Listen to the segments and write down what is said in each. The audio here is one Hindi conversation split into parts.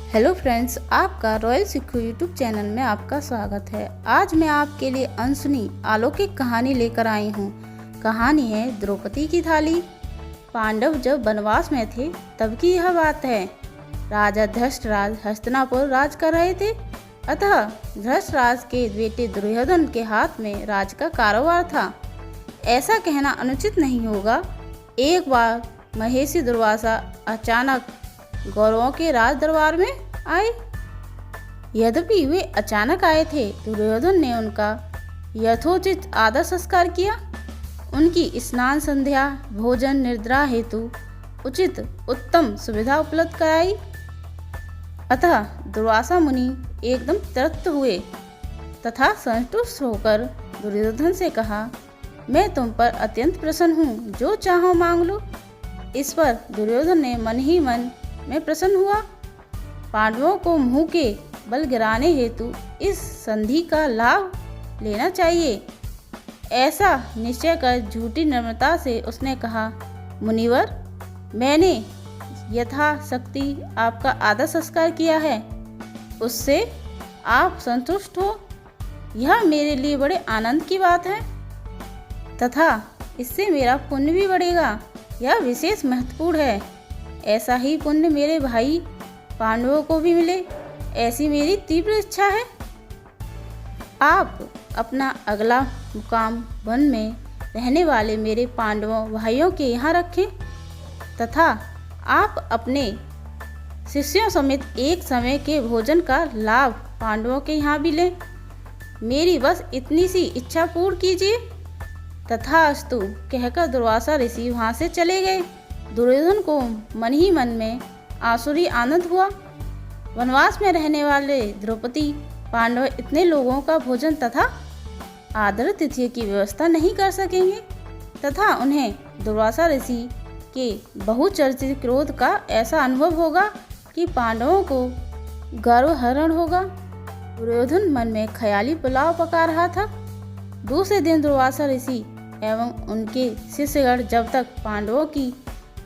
हेलो फ्रेंड्स, आपका रॉयल सिक्खू यूट्यूब चैनल में आपका स्वागत है। आज मैं आपके लिए अनसुनी अलौकिक कहानी लेकर आई हूँ। कहानी है द्रौपदी की थाली। पांडव जब वनवास में थे तब की यह बात है। राजा धृतराज हस्तिनापुर राज कर रहे थे। अतः धृतराज के बेटे दुर्योधन के हाथ में राज का कारोबार था। ऐसा कहना अनुचित नहीं होगा। एक बार महेशी दुर्वासा अचानक गौरवों के राज दरबार में आए। यद्यपि वे अचानक आए थे, दुर्योधन ने उनका यथोचित आदर संस्कार किया। उनकी स्नान संध्या भोजन निद्रा हेतु उचित उत्तम सुविधा उपलब्ध कराई। अतः दुर्वासा मुनि एकदम तृप्त हुए तथा संतुष्ट होकर दुर्योधन से कहा, मैं तुम पर अत्यंत प्रसन्न हूँ, जो चाहो मांग लो। इस पर दुर्योधन ने मन ही मन में प्रसन्न हुआ। पांडवों को मुंह के बल गिराने हेतु इस संधि का लाभ लेना चाहिए, ऐसा निश्चय कर झूठी नम्रता से उसने कहा, मुनिवर, मैंने यथाशक्ति आपका आदर संस्कार किया है, उससे आप संतुष्ट हो, यह मेरे लिए बड़े आनंद की बात है तथा इससे मेरा पुण्य भी बढ़ेगा। यह विशेष महत्वपूर्ण है। ऐसा ही पुण्य मेरे भाई पांडवों को भी मिले, ऐसी मेरी तीव्र इच्छा है। आप अपना अगला मुकाम वन में रहने वाले मेरे पांडवों भाइयों के यहाँ रखें तथा आप अपने शिष्यों समेत एक समय के भोजन का लाभ पांडवों के यहाँ भी लें। मेरी बस इतनी सी इच्छा पूर्ण कीजिए। तथास्तु कहकर दुर्वासा ऋषि वहाँ से चले गए। दुर्योधन को मन ही मन में आसुरी आनंद हुआ। वनवास में रहने वाले द्रौपदी पांडव इतने लोगों का भोजन तथा आदर तिथि की व्यवस्था नहीं कर सकेंगे तथा उन्हें दुर्वासा ऋषि के बहुचर्चित क्रोध का ऐसा अनुभव होगा कि पांडवों को गर्वहरण होगा। दुर्योधन मन में ख्याली पुलाव पका रहा था। दूसरे दिन दुर्वासा ऋषि एवं उनके शिष्यगण जब तक पांडवों की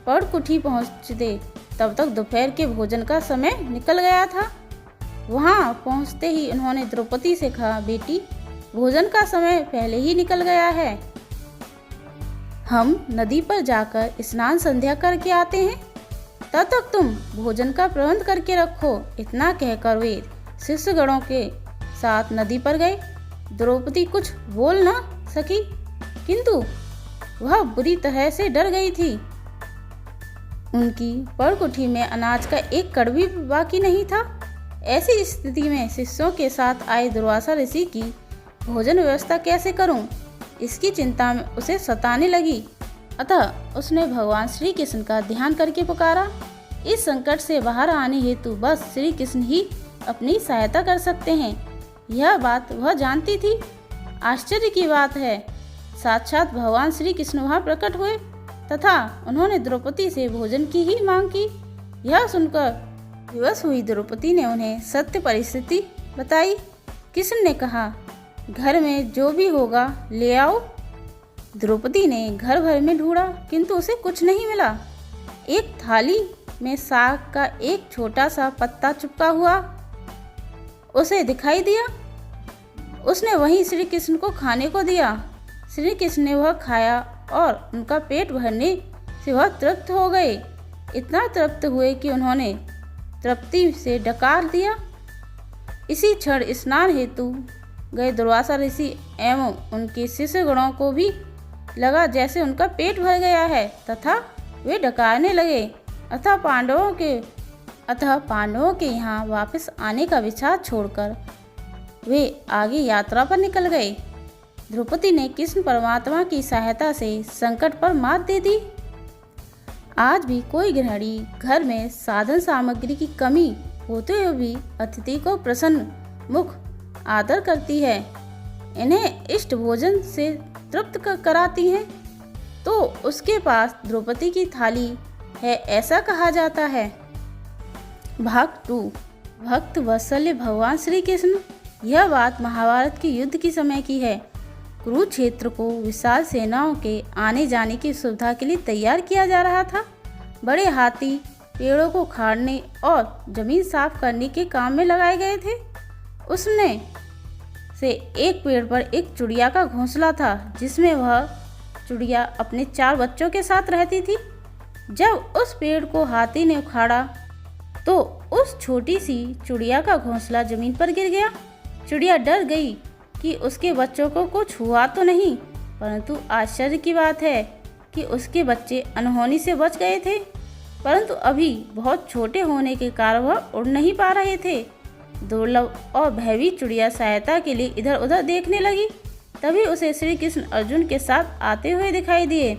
पर्णकुटी पहुँचते तब तक दोपहर के भोजन का समय निकल गया था। वहां पहुंचते ही उन्होंने द्रौपदी से कहा, बेटी, भोजन का समय पहले ही निकल गया है, हम नदी पर जाकर स्नान संध्या करके आते हैं, तब तक तुम भोजन का प्रबंध करके रखो। इतना कहकर वे शिष्यगणों के साथ नदी पर गए। द्रौपदी कुछ बोल न सकी, किंतु वह बुरी तरह से डर गई थी। उनकी पर्णकुटी में अनाज का एक कण भी बाकी नहीं था। ऐसी स्थिति में शिष्यों के साथ आए दुर्वासा ऋषि की भोजन व्यवस्था कैसे करूं, इसकी चिंता में उसे सताने लगी। अतः उसने भगवान श्री कृष्ण का ध्यान करके पुकारा। इस संकट से बाहर आने हेतु बस श्री कृष्ण ही अपनी सहायता कर सकते हैं, यह बात वह जानती थी। आश्चर्य की बात है, साक्षात भगवान श्री कृष्ण वहाँ प्रकट हुए तथा उन्होंने द्रौपदी से भोजन की ही मांग की। यह सुनकर विवश हुई द्रौपदी ने उन्हें सत्य परिस्थिति बताई। कृष्ण ने कहा, घर में जो भी होगा ले आओ। द्रौपदी ने घर भर में ढूंढा, किंतु उसे कुछ नहीं मिला। एक थाली में साग का एक छोटा सा पत्ता चिपका हुआ उसे दिखाई दिया। उसने वहीं श्री कृष्ण को खाने को दिया। श्री कृष्ण ने वह खाया और उनका पेट भरने से वह तृप्त हो गए। इतना तृप्त हुए कि उन्होंने तृप्ति से डकार दिया। इसी क्षण स्नान हेतु गए दुर्वासा ऋषि एवं उनके शिष्यगणों को भी लगा जैसे उनका पेट भर गया है तथा वे डकारने लगे। अतः पांडवों के यहाँ वापस आने का विचार छोड़कर वे आगे यात्रा पर निकल गए। द्रौपदी ने कृष्ण परमात्मा की सहायता से संकट पर मात दे दी। आज भी कोई गृहिणी घर में साधन सामग्री की कमी होते हुए भी अतिथि को प्रसन्न मुख आदर करती है, इन्हें इष्ट भोजन से तृप्त कराती है, तो उसके पास द्रौपदी की थाली है, ऐसा कहा जाता है। भाग 2, भक्त वत्सल्य भगवान श्री कृष्ण। यह बात महाभारत के युद्ध के समय की है। कुरुक्षेत्र को विशाल सेनाओं के आने जाने की सुविधा के लिए तैयार किया जा रहा था। बड़े हाथी पेड़ों को उखाड़ने और जमीन साफ करने के काम में लगाए गए थे। उसमें से एक पेड़ पर एक चिड़िया का घोंसला था, जिसमें वह चिड़िया अपने 4 बच्चों के साथ रहती थी। जब उस पेड़ को हाथी ने उखाड़ा तो उस छोटी सी चिड़िया का घोंसला जमीन पर गिर गया। चिड़िया डर गई कि उसके बच्चों को कुछ हुआ तो नहीं, परंतु आश्चर्य की बात है कि उसके बच्चे अनहोनी से बच गए थे, परंतु अभी बहुत छोटे होने के कारण वह उड़ नहीं पा रहे थे। दुर्लभ और भयभीत चिड़िया सहायता के लिए इधर उधर देखने लगी। तभी उसे श्री कृष्ण अर्जुन के साथ आते हुए दिखाई दिए।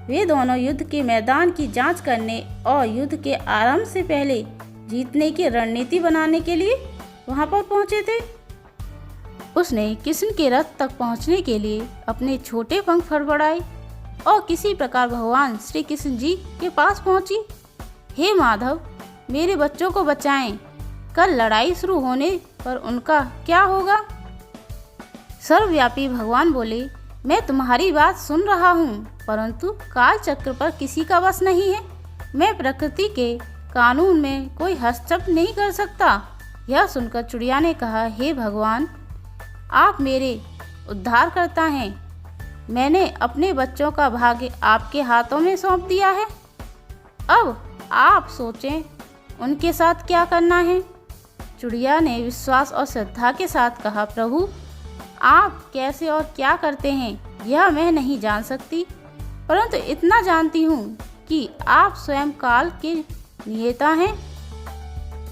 वे दोनों युद्ध के मैदान की जांच करने और युद्ध के आरंभ से पहले जीतने की रणनीति बनाने के लिए वहां पर पहुंचे थे। उसने कृष्ण के रथ तक पहुंचने के लिए अपने छोटे पंख फड़फड़ाए और किसी प्रकार भगवान श्री कृष्ण जी के पास पहुंची। हे माधव, मेरे बच्चों को बचाएं। कल लड़ाई शुरू होने पर उनका क्या होगा? सर्वव्यापी भगवान बोले, मैं तुम्हारी बात सुन रहा हूँ, परंतु काल चक्र पर किसी का वश नहीं है। मैं प्रकृति के कानून में कोई हस्तक्षेप नहीं कर सकता। यह सुनकर चिड़िया ने कहा, हे भगवान, आप मेरे उद्धारकर्ता हैं। मैंने अपने बच्चों का भाग्य आपके हाथों में सौंप दिया है। अब आप सोचें उनके साथ क्या करना है। चिड़िया ने विश्वास और श्रद्धा के साथ कहा, प्रभु, आप कैसे और क्या करते हैं यह मैं नहीं जान सकती, परंतु इतना जानती हूँ कि आप स्वयं काल के नियता हैं।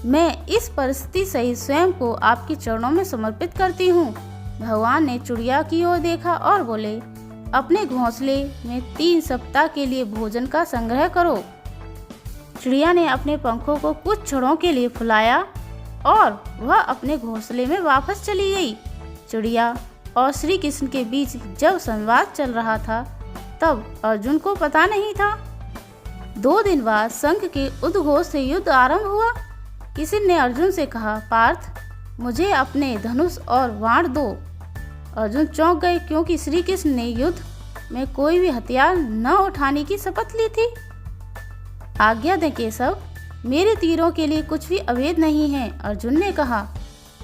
मैं इस परिस्थिति सहित स्वयं को आपके चरणों में समर्पित करती हूँ। भगवान ने चिड़िया की ओर देखा और बोले, अपने घोंसले में 3 सप्ताह के लिए भोजन का संग्रह करो। चिड़िया ने अपने पंखों को कुछ क्षणों के लिए फुलाया और वह अपने घोंसले में वापस चली गई। चिड़िया और श्री कृष्ण के बीच जब संवाद चल रहा था तब अर्जुन को पता नहीं था। 2 दिन बाद शंख के उद्घोष से युद्ध आरंभ हुआ। किसी ने अर्जुन से कहा, पार्थ, मुझे अपने धनुष और बाण दो। अर्जुन चौंक गए, क्योंकि श्री कृष्ण ने युद्ध में कोई भी हथियार न उठाने की शपथ ली थी। आज्ञा दें केशव, मेरे तीरों के लिए कुछ भी अवैध नहीं है, अर्जुन ने कहा।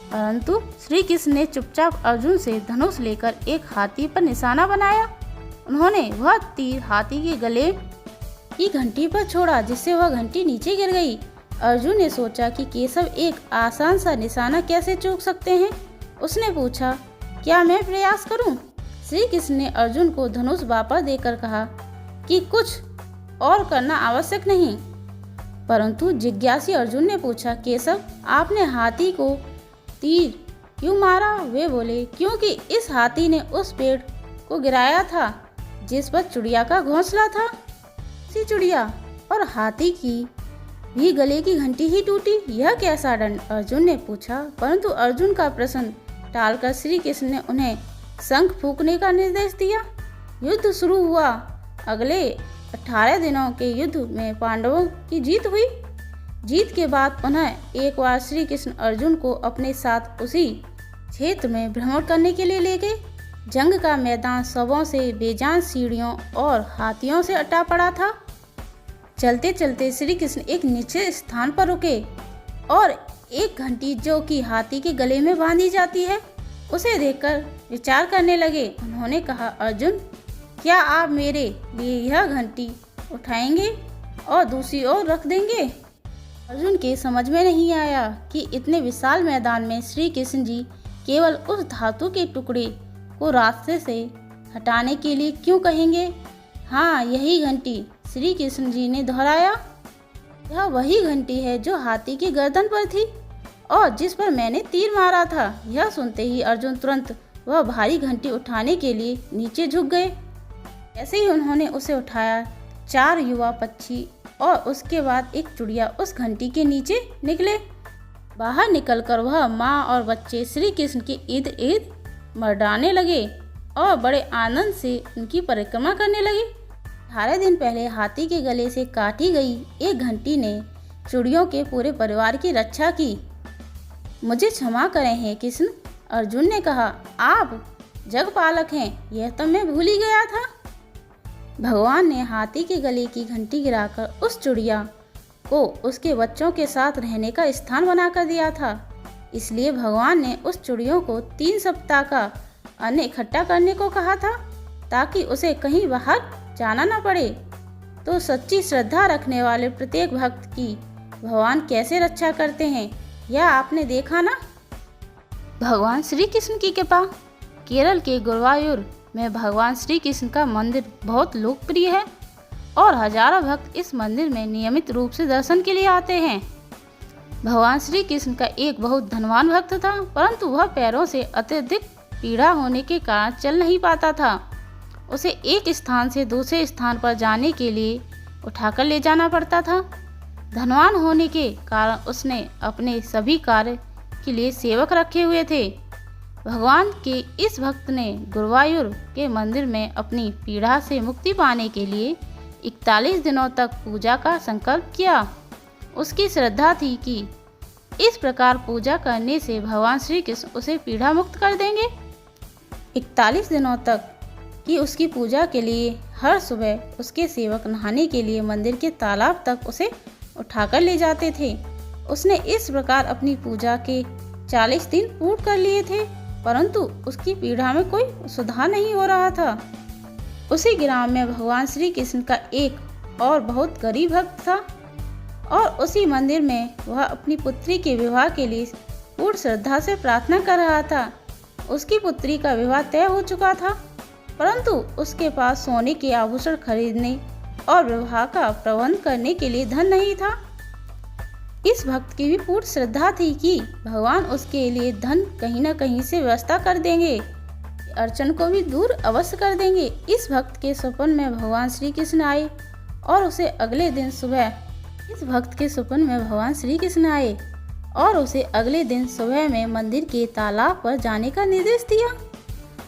परंतु श्री कृष्ण ने चुपचाप अर्जुन से धनुष लेकर एक हाथी पर निशाना बनाया। उन्होंने वह तीर हाथी के गले की घंटी पर छोड़ा, जिससे वह घंटी नीचे गिर गई। अर्जुन ने सोचा कि केशव एक आसान सा निशाना कैसे चूक सकते हैं। उसने पूछा, क्या मैं प्रयास करूं? श्री कृष्ण ने अर्जुन को धनुष वापस देकर कहा कि कुछ और करना आवश्यक नहीं। परंतु जिज्ञासी अर्जुन ने पूछा, केशव, आपने हाथी को तीर क्यों मारा? वे बोले, क्योंकि इस हाथी ने उस पेड़ को गिराया था जिस पर चिड़िया का घोंसला था। सी चिड़िया और हाथी की भी गले की घंटी ही टूटी, यह कैसा दंड? अर्जुन ने पूछा। परंतु अर्जुन का प्रश्न टालकर श्री कृष्ण ने उन्हें शंख फूंकने का निर्देश दिया। युद्ध शुरू हुआ। अगले 18 दिनों के युद्ध में पांडवों की जीत हुई। जीत के बाद पुनः एक बार श्री कृष्ण अर्जुन को अपने साथ उसी क्षेत्र में भ्रमण करने के लिए ले गए। जंग का मैदान शवों से, बेजान सीढ़ियों और हाथियों से अटा पड़ा था। चलते चलते श्री कृष्ण एक निश्चित स्थान पर रुके और एक घंटी जो कि हाथी के गले में बांधी जाती है उसे देखकर विचार करने लगे। उन्होंने कहा, अर्जुन, क्या आप मेरे लिए यह घंटी उठाएंगे और दूसरी ओर रख देंगे? अर्जुन के समझ में नहीं आया कि इतने विशाल मैदान में श्री कृष्ण जी केवल उस धातु के टुकड़े को रास्ते से हटाने के लिए क्यों कहेंगे। हाँ, यही घंटी, श्री कृष्ण जी ने दोहराया। यह वही घंटी है जो हाथी की गर्दन पर थी और जिस पर मैंने तीर मारा था। यह सुनते ही अर्जुन तुरंत वह भारी घंटी उठाने के लिए नीचे झुक गए। ऐसे ही उन्होंने उसे उठाया। 4 युवा पक्षी और उसके बाद एक चिड़िया उस घंटी के नीचे निकले। बाहर निकलकर वह माँ और बच्चे श्री कृष्ण के इर्द गिर्द मर्डाने लगे और बड़े आनंद से उनकी परिक्रमा करने लगे। 18 दिन पहले हाथी के गले से काटी गई एक घंटी ने चिड़ियों के पूरे परिवार की रक्षा की। मुझे क्षमा करें हे कृष्ण, अर्जुन ने कहा। आप जगपालक हैं, यह तो मैं भूल ही गया था। भगवान ने हाथी के गले की घंटी गिराकर उस चिड़िया को उसके बच्चों के साथ रहने का स्थान बनाकर दिया था। इसलिए भगवान ने उस चिड़ियों को 3 सप्ताह का अन्न इकट्ठा करने को कहा था, ताकि उसे कहीं बाहर जाना न पड़े। तो सच्ची श्रद्धा रखने वाले प्रत्येक भक्त की भगवान कैसे रक्षा करते हैं, यह आपने देखा ना। भगवान श्री कृष्ण की कृपा। केरल के गुरुवायूर में भगवान श्री कृष्ण का मंदिर बहुत लोकप्रिय है और हजारों भक्त इस मंदिर में नियमित रूप से दर्शन के लिए आते हैं। भगवान श्री कृष्ण का एक बहुत धनवान भक्त था, परंतु वह पैरों से अत्यधिक पीड़ा होने के कारण चल नहीं पाता था। उसे एक स्थान से दूसरे स्थान पर जाने के लिए उठाकर ले जाना पड़ता था। धनवान होने के कारण उसने अपने सभी कार्य के लिए सेवक रखे हुए थे। भगवान के इस भक्त ने गुरुवायूर के मंदिर में अपनी पीड़ा से मुक्ति पाने के लिए 41 दिनों तक पूजा का संकल्प किया। उसकी श्रद्धा थी कि इस प्रकार पूजा करने से भगवान श्री कृष्ण उसे पीड़ा मुक्त कर देंगे। 41 दिनों तक की उसकी पूजा के लिए हर सुबह उसके सेवक नहाने के लिए मंदिर के तालाब तक उसे उठाकर ले जाते थे। उसने इस प्रकार अपनी पूजा के 40 दिन पूर्ण कर लिए थे, परंतु उसकी पीड़ा में कोई सुधार नहीं हो रहा था। उसी ग्राम में भगवान श्री कृष्ण का एक और बहुत गरीब भक्त था और उसी मंदिर में वह अपनी पुत्री के विवाह के लिए पूर्ण श्रद्धा से प्रार्थना कर रहा था। उसकी पुत्री का विवाह तय हो चुका था, परंतु उसके पास सोने के आभूषण खरीदने और विवाह का प्रबंध करने के लिए धन नहीं था। इस भक्त की भी पूर्ण श्रद्धा थी कि भगवान उसके लिए धन कहीं न कहीं से व्यवस्था कर देंगे, अड़चन को भी दूर अवश्य कर देंगे। इस भक्त के स्वप्न में भगवान श्री कृष्ण आए और उसे अगले दिन सुबह में मंदिर के तालाब पर जाने का निर्देश दिया।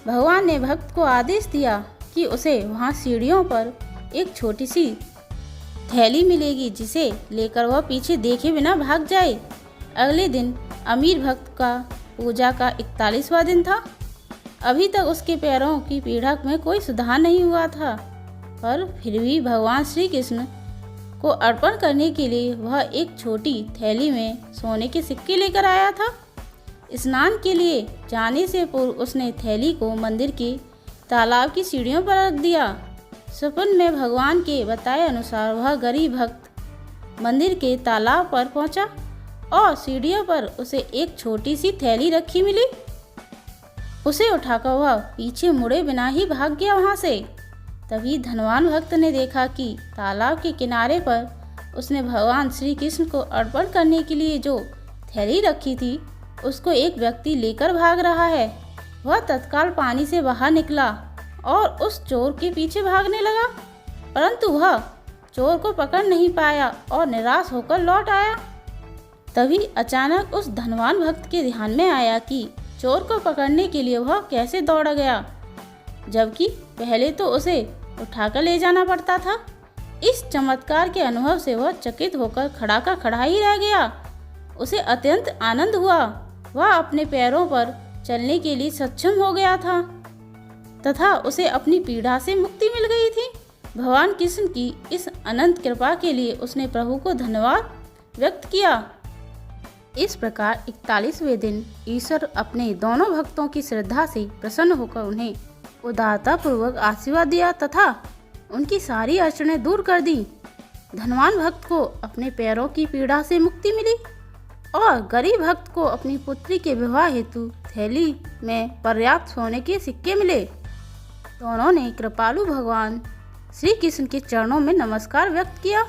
भगवान ने भक्त को आदेश दिया कि उसे वहां सीढ़ियों पर एक छोटी सी थैली मिलेगी, जिसे लेकर वह पीछे देखे बिना भाग जाए। अगले दिन अमीर भक्त का पूजा का 41वां दिन था। अभी तक उसके पैरों की पीड़ा में कोई सुधार नहीं हुआ था, पर फिर भी भगवान श्री कृष्ण को अर्पण करने के लिए वह एक छोटी थैली में सोने के सिक्के लेकर आया था। स्नान के लिए जाने से पूर्व उसने थैली को मंदिर के तालाब की सीढ़ियों पर रख दिया। स्वप्न में भगवान के बताए अनुसार वह गरीब भक्त मंदिर के तालाब पर पहुंचा और सीढ़ियों पर उसे एक छोटी सी थैली रखी मिली। उसे उठाकर वह पीछे मुड़े बिना ही भाग गया वहां से। तभी धनवान भक्त ने देखा कि तालाब के किनारे पर उसने भगवान श्री कृष्ण को अर्पण करने के लिए जो थैली रखी थी, उसको एक व्यक्ति लेकर भाग रहा है। वह तत्काल पानी से बाहर निकला और उस चोर के पीछे भागने लगा, परंतु वह चोर को पकड़ नहीं पाया और निराश होकर लौट आया। तभी अचानक उस धनवान भक्त के ध्यान में आया कि चोर को पकड़ने के लिए वह कैसे दौड़ गया, जबकि पहले तो उसे उठाकर ले जाना पड़ता था। इस चमत्कार के अनुभव से वह चकित होकर खड़ा का खड़ा ही रह गया। उसे अत्यंत आनंद हुआ। वह अपने पैरों पर चलने के लिए सक्षम हो गया था तथा उसे अपनी पीड़ा से मुक्ति मिल गई थी। भगवान कृष्ण की इस अनंत कृपा के लिए उसने प्रभु को धन्यवाद व्यक्त किया। इस प्रकार 41वें दिन ईश्वर अपने दोनों भक्तों की श्रद्धा से प्रसन्न होकर उन्हें उदारता पूर्वक आशीर्वाद दिया तथा उनकी सारी अड़चनें दूर कर दी। धनवान भक्त को अपने पैरों की पीड़ा से मुक्ति मिली और गरीब भक्त को अपनी पुत्री के विवाह हेतु थैली में पर्याप्त सोने के सिक्के मिले। दोनों ने कृपालु भगवान श्री कृष्ण के चरणों में नमस्कार व्यक्त किया।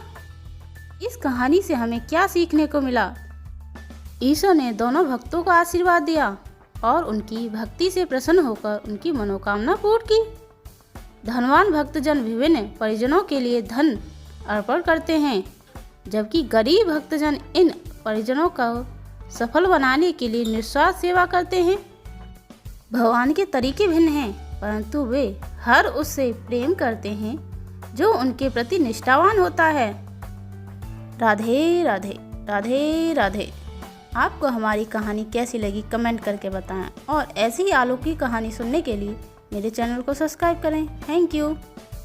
इस कहानी से हमें क्या सीखने को मिला? ईश्वर ने दोनों भक्तों को आशीर्वाद दिया और उनकी भक्ति से प्रसन्न होकर उनकी मनोकामना पूर्ण की। धनवान भक्तजन विभिन्न परिजनों के लिए धन अर्पण करते हैं, जबकि गरीब भक्तजन इन परिजनों को सफल बनाने के लिए निस्वार्थ सेवा करते हैं। भगवान के तरीके भिन्न हैं, परंतु वे हर उससे प्रेम करते हैं जो उनके प्रति निष्ठावान होता है। राधे राधे, राधे राधे। आपको हमारी कहानी कैसी लगी कमेंट करके बताएं और ऐसी ही अलौकिक कहानी सुनने के लिए मेरे चैनल को सब्सक्राइब करें। Thank you.